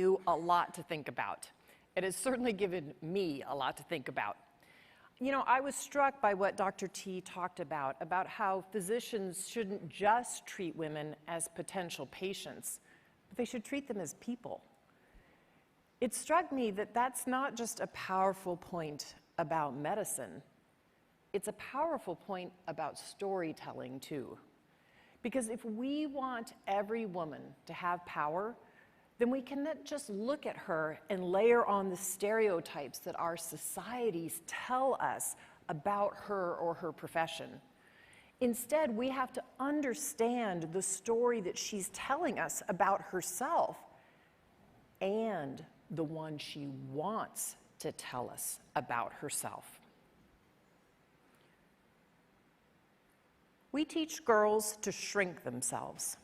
you a lot to think about. It has certainly given me a lot to think about. You know, I was struck by what Dr. T talked about how physicians shouldn't just treat women as potential patients, but they should treat them as people. It struck me that that's not just a powerful point about medicine, it's a powerful point about storytelling too. Because if we want every woman to have power, then we cannot just look at her and layer on the stereotypes that our societies tell us about her or her profession. Instead, we have to understand the story that she's telling us about herself and the one she wants to tell us about herself. We teach girls to shrink themselves.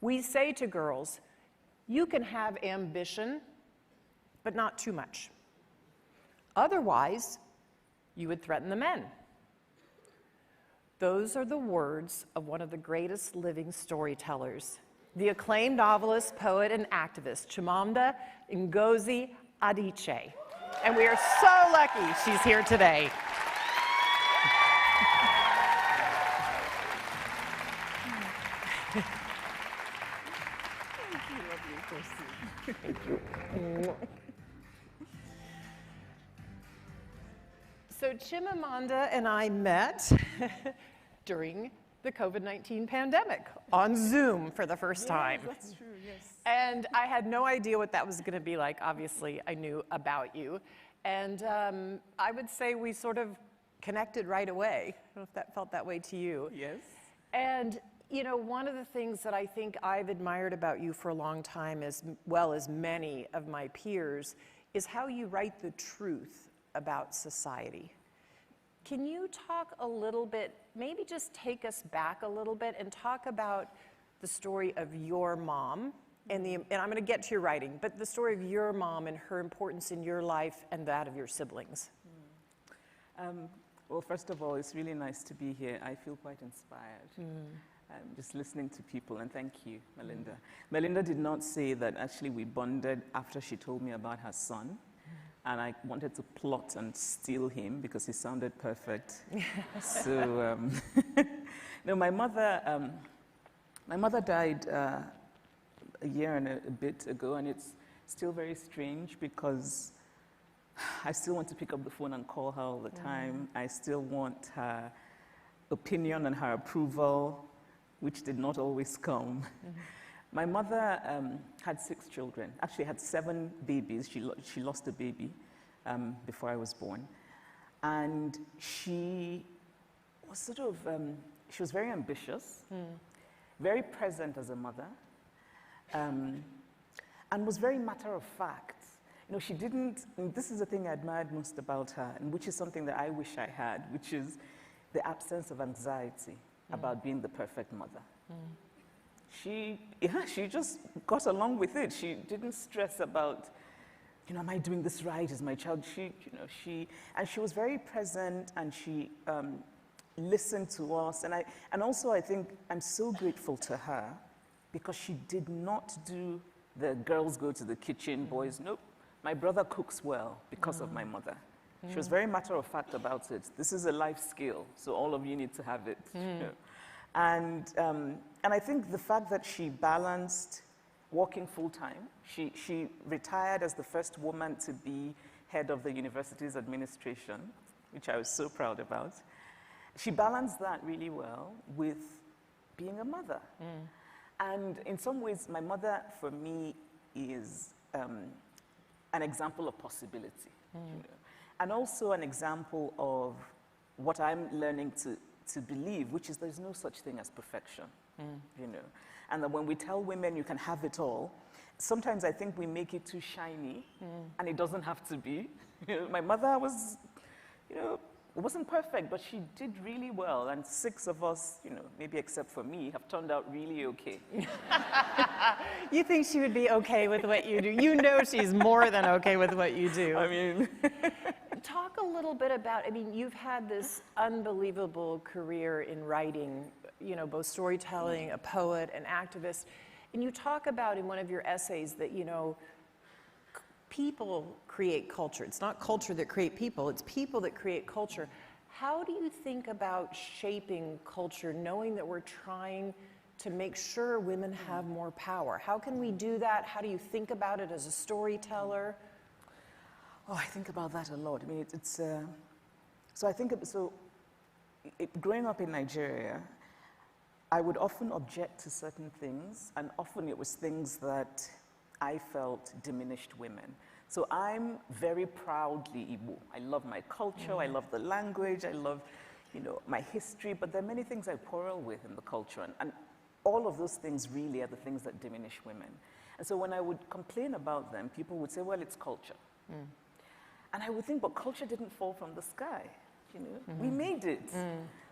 We say to girls, you can have ambition, but not too much. Otherwise, you would threaten the men. Those are the words of one of the greatest living storytellers, the acclaimed novelist, poet, and activist, Chimamanda Ngozi Adichie. And we are so lucky she's here today. Thank you. So Chimamanda and I met during the COVID-19 pandemic on Zoom for the first time. That's true, yes. And I had no idea what that was going to be like. Obviously, I knew about you. And I would say we sort of connected right away. I don't know if that felt that way to you. Yes. And you know, one of the things that I think I've admired about you for a long time, as well as many of my peers, is how you write the truth about society. Can you talk a little bit, maybe just take us back a little bit and talk about the story of your mom, and I'm going to get to your writing, but the story of your mom and her importance in your life and that of your siblings. Well, first of all, it's really nice to be here. I feel quite inspired. Just listening to people, and thank you, Melinda. Melinda did not say that actually we bonded after she told me about her son, and I wanted to plot and steal him because he sounded perfect. So, no, my mother died a year and a bit ago, and it's still very strange because I still want to pick up the phone and call her all the time. I still want her opinion and her approval, which did not always come. My mother had 6 children, actually had 7 babies. She lost a baby before I was born. And she was sort of, she was very ambitious, very present as a mother, and was very matter of fact. You know, she didn't, and this is the thing I admired most about her, and which is something that I wish I had, which is the absence of anxiety about being the perfect mother. She just got along with it. She didn't stress about, you know, am I doing this right? Is my child, and she was very present, and she listened to us. And also I think I'm so grateful to her because she did not do the girls go to the kitchen, boys, nope. My brother cooks well because of my mother. She was very matter of fact about it. This is a life skill, so all of you need to have it. You know? And I think the fact that she balanced working full-time, she retired as the first woman to be head of the university's administration, which I was so proud about. She balanced that really well with being a mother. And in some ways, my mother, for me, is an example of possibility. You know? And also an example of what I'm learning to believe, which is there's no such thing as perfection, you know. And that when we tell women you can have it all, sometimes I think we make it too shiny, and it doesn't have to be. You know, my mother was, you know, wasn't perfect, but she did really well, and 6 of us, you know, maybe except for me, have turned out really okay. You think she would be okay with what you do? You know she's more than okay with what you do. I mean... Talk a little bit about, I mean, you've had this unbelievable career in writing, you know, both storytelling, a poet, an activist, And you talk about in one of your essays that, you know, people create culture. It's not culture that create people, it's people that create culture. How do you think about shaping culture, knowing that we're trying to make sure women have more power? How can we do that? How do you think about it as a storyteller? Oh, I think about that a lot. I mean, growing up in Nigeria, I would often object to certain things, and often it was things that I felt diminished women. So I'm very proudly Igbo. I love my culture, I love the language, I love, you know, my history, but there are many things I quarrel with in the culture, and all of those things really are the things that diminish women. And so when I would complain about them, people would say, well, it's culture. And I would think, but culture didn't fall from the sky, you know? We made it.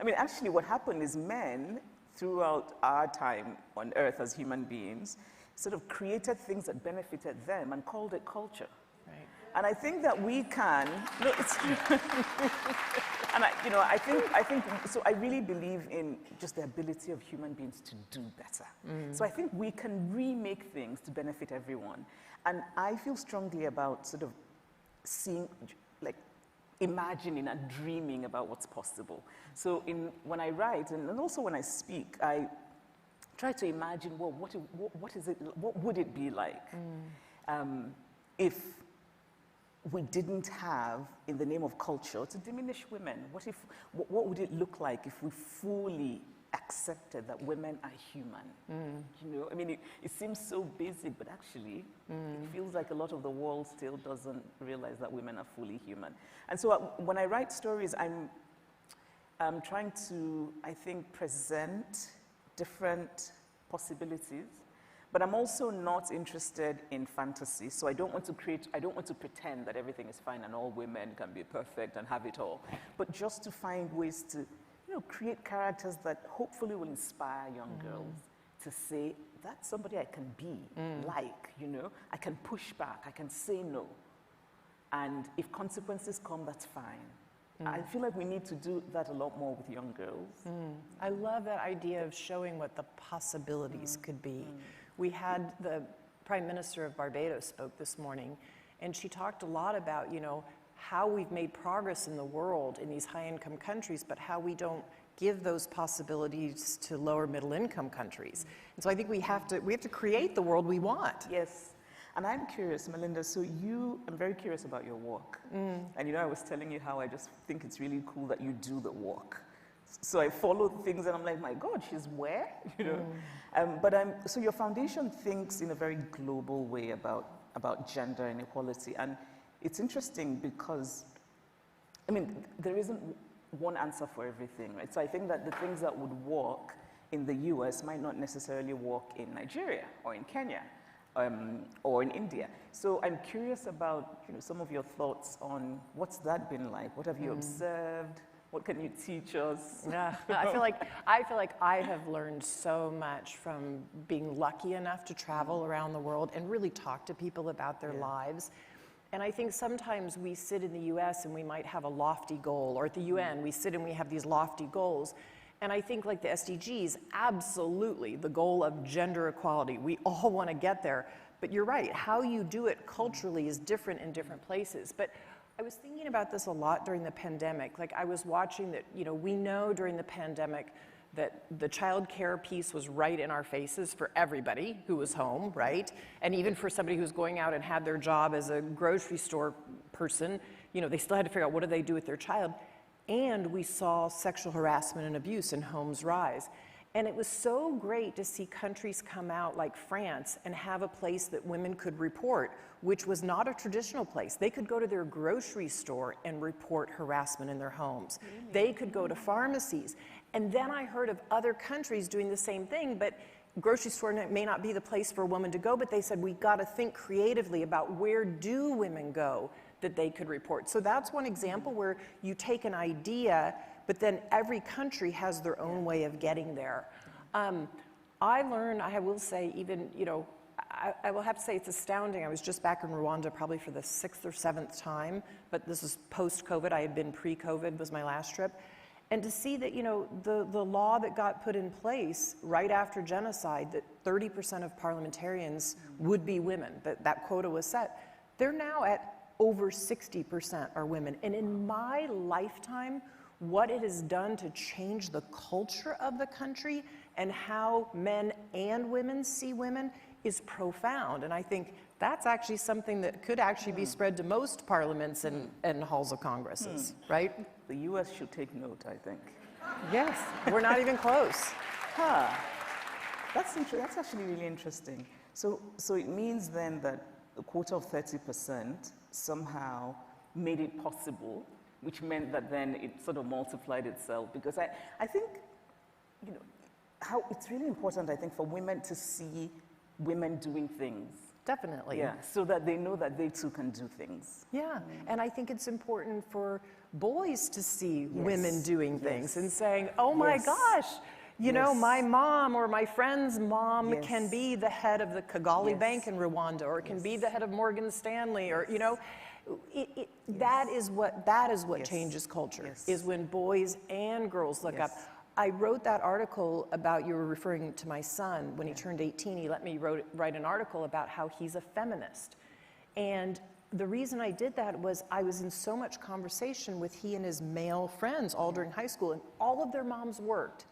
I mean, actually what happened is men, throughout our time on earth as human beings, sort of created things that benefited them and called it culture. Right. And I think that we can, no, it's true. And I think, so I really believe in just the ability of human beings to do better. So I think we can remake things to benefit everyone. And I feel strongly about sort of seeing, like, imagining and dreaming about what's possible. So when I write, and also when I speak, I try to imagine, well, what would it be like if we didn't have, in the name of culture, to diminish women? What would it look like if we fully accepted that women are human? You know, I mean, it seems so basic, but actually, it feels like a lot of the world still doesn't realize that women are fully human. And so when I write stories, I'm trying to, I think, present different possibilities, but I'm also not interested in fantasy. So I don't want to pretend that everything is fine and all women can be perfect and have it all, but just to find ways to, you know, create characters that hopefully will inspire young girls to say, that's somebody I can be like, you know, I can push back, I can say no. And if consequences come, that's fine. I feel like we need to do that a lot more with young girls. I love that idea of showing what the possibilities could be. We had the Prime Minister of Barbados spoke this morning, and she talked a lot about, you know, how we've made progress in the world in these high-income countries, but how we don't give those possibilities to lower middle-income countries. And so I think we have to create the world we want. Yes. And I'm curious, Melinda, so I'm very curious about your work. And you know, I was telling you how I just think it's really cool that you do the work. So I follow things and I'm like, my God, she's where? You know? So your foundation thinks in a very global way about gender inequality. And it's interesting because, I mean, there isn't one answer for everything, right? So I think that the things that would work in the US might not necessarily work in Nigeria or in Kenya. Or in India. So I'm curious about, you know, some of your thoughts on what's that been like? What have you observed? What can you teach us? Yeah, I feel like I have learned so much from being lucky enough to travel around the world and really talk to people about their lives. And I think sometimes we sit in the US and we might have a lofty goal, or at the UN we sit and we have these lofty goals. And I think, like the SDGs, absolutely the goal of gender equality. We all want to get there. But you're right, how you do it culturally is different in different places. But I was thinking about this a lot during the pandemic. Like, I was watching that, you know, we know during the pandemic that the child care piece was right in our faces for everybody who was home, right? And even for somebody who's going out and had their job as a grocery store person, you know, they still had to figure out what do they do with their child. And we saw sexual harassment and abuse in homes rise. And it was so great to see countries come out like France and have a place that women could report, which was not a traditional place. They could go to their grocery store and report harassment in their homes. Really? They could go to pharmacies. And then I heard of other countries doing the same thing, but grocery store may not be the place for a woman to go, but they said, we've got to think creatively about where do women go that they could report. So that's one example where you take an idea, but then every country has their own way of getting there. I learned, I will say, even, you know, I will have to say it's astounding. I was just back in Rwanda probably for the 6th or 7th time, but this is post-COVID. I had been pre-COVID, was my last trip. And to see that, you know, the law that got put in place right after genocide, that 30% of parliamentarians would be women, that quota was set, they're now at over 60% are women. And in my lifetime, what it has done to change the culture of the country and how men and women see women is profound. And I think that's actually something that could actually be spread to most parliaments and halls of Congresses, right? The US should take note, I think. Yes, we're not even close. Huh. That's actually really interesting. So it means then that a quota of 30% somehow made it possible, which meant that then it sort of multiplied itself. Because I think, you know, how it's really important, I think, for women to see women doing things. Definitely. Yeah, so that they know that they too can do things. Yeah, and I think it's important for boys to see women doing things and saying, oh my gosh, you know, my mom or my friend's mom can be the head of the Kigali Bank in Rwanda, or can be the head of Morgan Stanley, or, you know, that is what changes culture, is when boys and girls look up. I wrote that article about, you were referring to my son, when he turned 18, he let me write an article about how he's a feminist. And the reason I did that was I was in so much conversation with he and his male friends all during high school, and all of their moms worked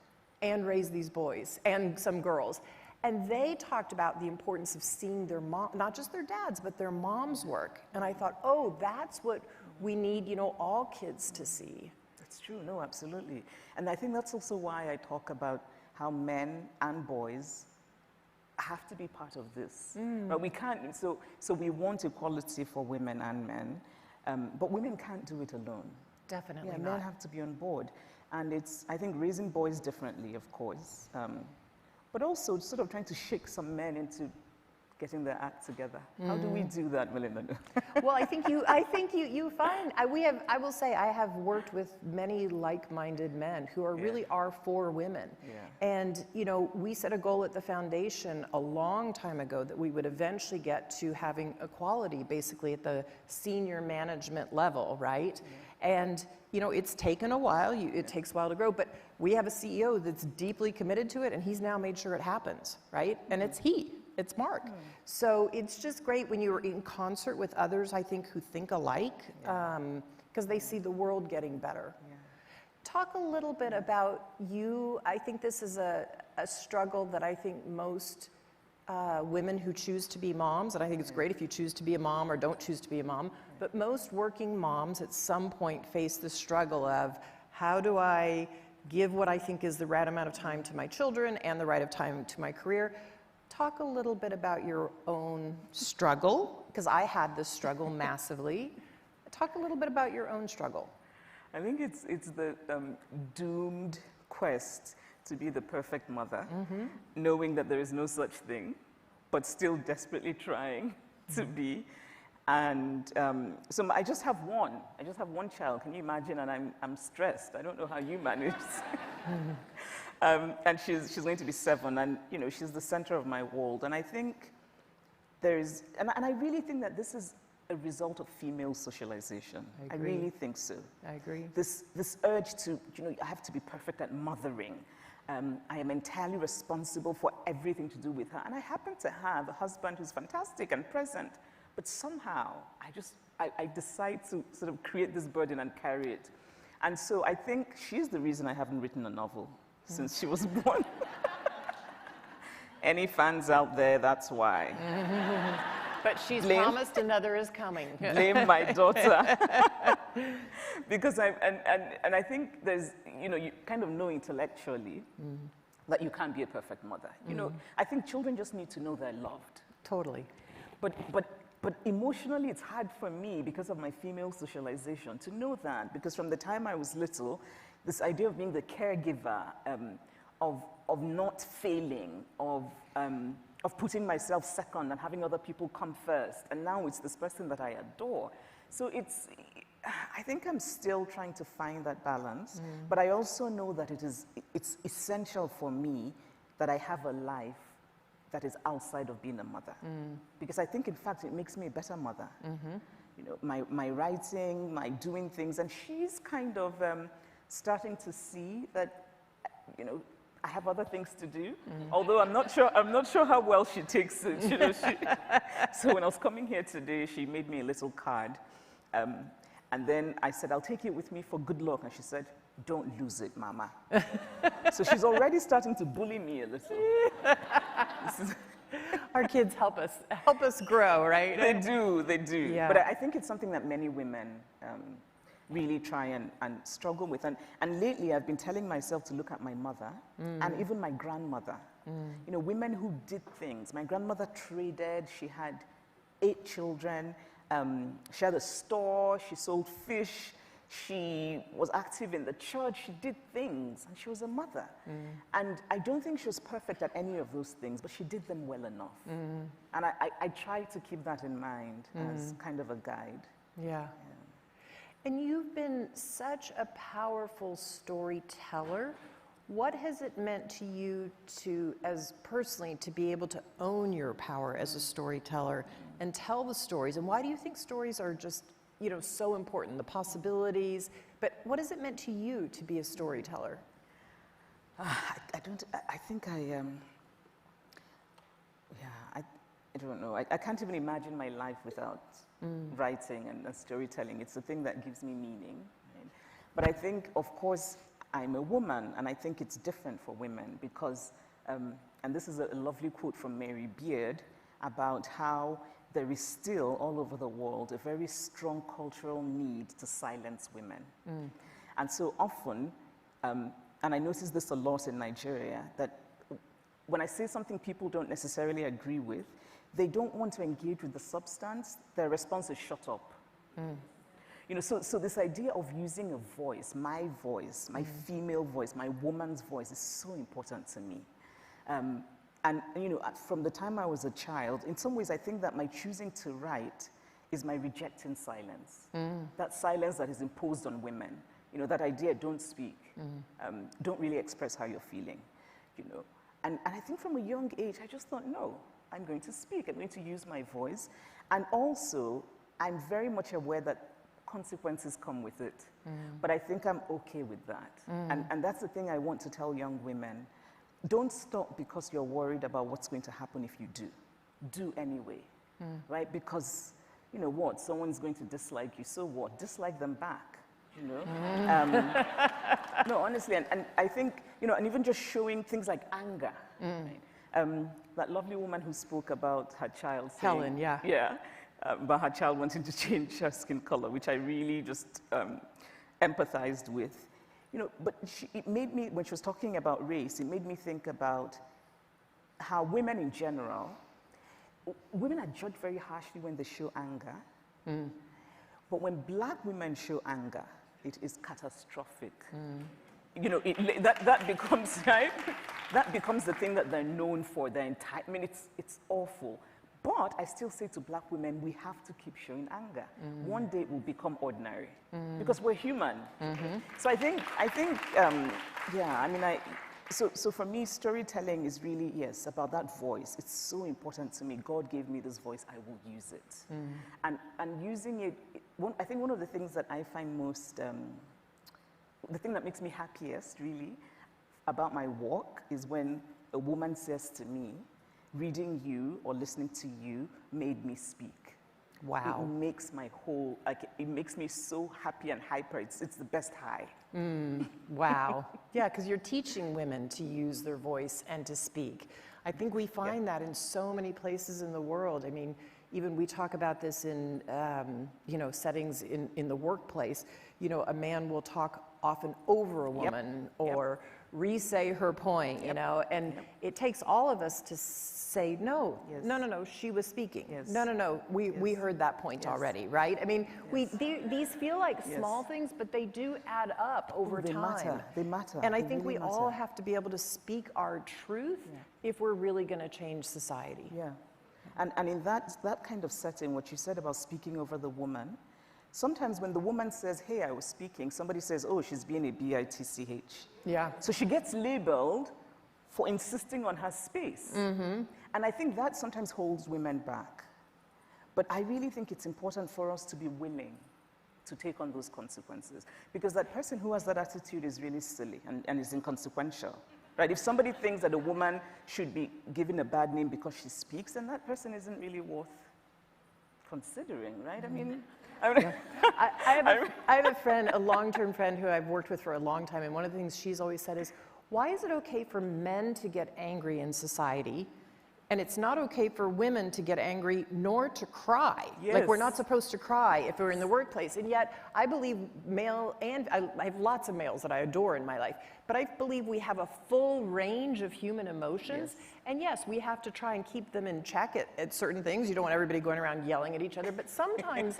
and raised these boys and some girls. And they talked about the importance of seeing their mom, not just their dads, but their moms work. And I thought, oh, that's what we need, you know, all kids to see. That's true, no, absolutely. And I think that's also why I talk about how men and boys have to be part of this. But we can't, so we want equality for women and men, but women can't do it alone. Definitely not. Men have to be on board. And it's, I think, raising boys differently, of course, but also sort of trying to shake some men into getting their act together. How do we do that, Melinda? Well, I think you find, I will say, I have worked with many like-minded men who really are for women. And, you know, we set a goal at the foundation a long time ago that we would eventually get to having equality, basically at the senior management level, right? And, you know, it's taken a while, it takes a while to grow, but we have a CEO that's deeply committed to it, and he's now made sure it happens, right? And it's Mark. So it's just great when you're in concert with others, I think, who think alike, because they see the world getting better. Talk a little bit about you. I think this is a struggle that I think most women who choose to be moms, and I think it's great if you choose to be a mom or don't choose to be a mom, but most working moms at some point face the struggle of, how do I give what I think is the right amount of time to my children and the right of time to my career? Talk a little bit about your own struggle, because I had this struggle massively. Talk a little bit about your own struggle. I think it's the doomed quest to be the perfect mother, knowing that there is no such thing, but still desperately trying to be. And so I just have one. I just have one child. Can you imagine? And I'm stressed. I don't know how you manage. And she's going to be 7, and you know, she's the center of my world. And I think there's, and I really think that this is a result of female socialization. I really think so. I agree. This urge to, you know, I have to be perfect at mothering. I am entirely responsible for everything to do with her. And I happen to have a husband who's fantastic and present, but somehow I decide to sort of create this burden and carry it. And so I think she's the reason I haven't written a novel since she was born. Any fans out there, that's why. But she's promised another is coming. Blame my daughter. Because I think there's, you know, you kind of know intellectually that you can't be a perfect mother. You know, I think children just need to know they're loved. Totally. But emotionally, it's hard for me because of my female socialization to know that. Because from the time I was little, this idea of being the caregiver, of not failing, of putting myself second and having other people come first. And now it's this person that I adore. So I think I'm still trying to find that balance. But I also know that it's essential for me that I have a life that is outside of being a mother. Because I think, in fact, it makes me a better mother. You know, my writing, my doing things, and she's kind of starting to see that, you know, I have other things to do. Although I'm not sure how well she takes it. You know, so when I was coming here today, she made me a little card. And then I said, I'll take it with me for good luck. And she said, don't lose it, Mama. So she's already starting to bully me a little. Our kids help us grow, right? They do. Yeah. But I think it's something that many women really try and struggle with. And lately I've been telling myself to look at my mother and even my grandmother. You know, women who did things. My grandmother traded, she had 8 children, she had a store, she sold fish, she was active in the church, she did things, and she was a mother. And I don't think she was perfect at any of those things, but she did them well enough. And I try to keep that in mind as kind of a guide. Yeah. And you've been such a powerful storyteller. What has it meant to you as personally, to be able to own your power as a storyteller and tell the stories? And why do you think stories are just, you know, so important, the possibilities? But what has it meant to you to be a storyteller? I don't know. I can't even imagine my life without writing and storytelling. It's the thing that gives me meaning. Right? But I think, of course, I'm a woman, and I think it's different for women because, and this is a lovely quote from Mary Beard about how there is still, all over the world, a very strong cultural need to silence women. And so often, and I notice this a lot in Nigeria, that when I say something people don't necessarily agree with, they don't want to engage with the substance. Their response is shut up. You know, so this idea of using a voice, my female voice, my woman's voice is so important to me. And you know, from the time I was a child, in some ways I think that my choosing to write is my rejecting silence. That silence that is imposed on women. You know, that idea, don't speak, don't really express how you're feeling, you know. And I think from a young age, I just thought, no, I'm going to speak, I'm going to use my voice. And also, I'm very much aware that consequences come with it. But I think I'm okay with that. And that's the thing I want to tell young women. Don't stop because you're worried about what's going to happen if you do. Do anyway, right? Because, you know what, someone's going to dislike you, so what? Dislike them back, you know? No, honestly, and I think, you know, and even just showing things like anger, right? That lovely woman who spoke about her child saying, Helen, yeah. Yeah, about her child wanting to change her skin color, which I really just empathized with. You know, but it made me, when she was talking about race, it made me think about how women in general, women are judged very harshly when they show anger. But when black women show anger, it is catastrophic. You know, that becomes, right? That becomes the thing that they're known for their entire, I mean, it's awful. But I still say to black women, we have to keep showing anger. One day it will become ordinary because we're human. So I think, yeah, I mean, so for me, storytelling is really, yes, about that voice. It's so important to me. God gave me this voice, I will use it. And using it, I think one of the things that I find most, the thing that makes me happiest, really, about my work is when a woman says to me, reading you or listening to you made me speak. Wow. It makes my whole, like, it makes me so happy and hyper. It's the best high. Wow. Yeah, because you're teaching women to use their voice and to speak. I think we find that in so many places in the world. I mean, even we talk about this in, you know, settings in the workplace. You know, a man will talk often over a woman or re-say her point, you know, and it takes all of us to say, no, no, she was speaking. No, we heard that point already, right? I mean, these feel like small things, but they do add up over time. They matter. And I think we all have to be able to speak our truth if we're really going to change society. Yeah. And in that kind of setting, what you said about speaking over the woman, sometimes when the woman says, hey, I was speaking, somebody says, oh, she's being a bitch. Yeah. So she gets labeled for insisting on her space. And I think that sometimes holds women back. But I really think it's important for us to be willing to take on those consequences. Because that person who has that attitude is really silly and is inconsequential. Right? If somebody thinks that a woman should be given a bad name because she speaks, then that person isn't really worth considering, right? I mean, I have a friend, a long-term friend who I've worked with for a long time, and one of the things she's always said is, why is it okay for men to get angry in society, and it's not okay for women to get angry nor to cry? Yes. Like, we're not supposed to cry if we're in the workplace. And yet, I believe male, and I have lots of males that I adore in my life, but I believe we have a full range of human emotions. Yes. And yes, we have to try and keep them in check at certain things. You don't want everybody going around yelling at each other, but sometimes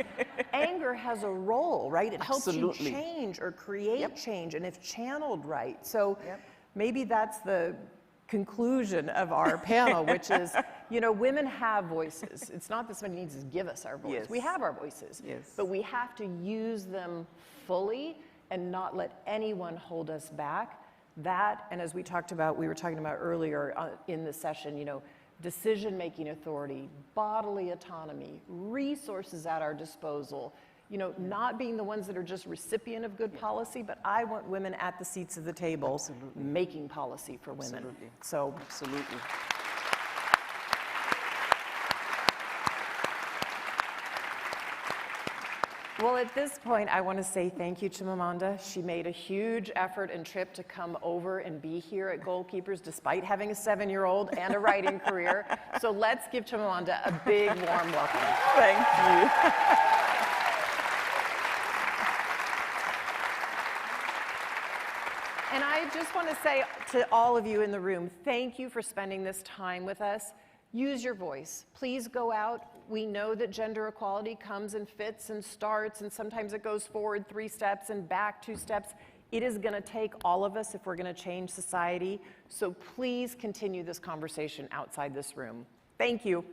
anger has a role, right? It helps you change or create change, and if channeled right. So maybe that's the conclusion of our panel, which is, you know, women have voices. It's not that somebody needs to give us our voice. Yes. We have our voices, but we have to use them fully and not let anyone hold us back. That, and as we were talking about earlier in the session, you know, decision-making authority, bodily autonomy, resources at our disposal, you know, not being the ones that are just recipient of good policy, but I want women at the seats of the table making policy for women. Absolutely. So, absolutely. Well, at this point, I want to say thank you, Chimamanda. She made a huge effort and trip to come over and be here at Goalkeepers, despite having a 7-year-old and a writing career. So let's give Chimamanda a big, warm welcome. Thank you. And I just want to say to all of you in the room, thank you for spending this time with us. Use your voice. Please go out. We know that gender equality comes in fits and starts, and sometimes it goes forward 3 steps and back 2 steps. It is going to take all of us if we're going to change society. So please continue this conversation outside this room. Thank you.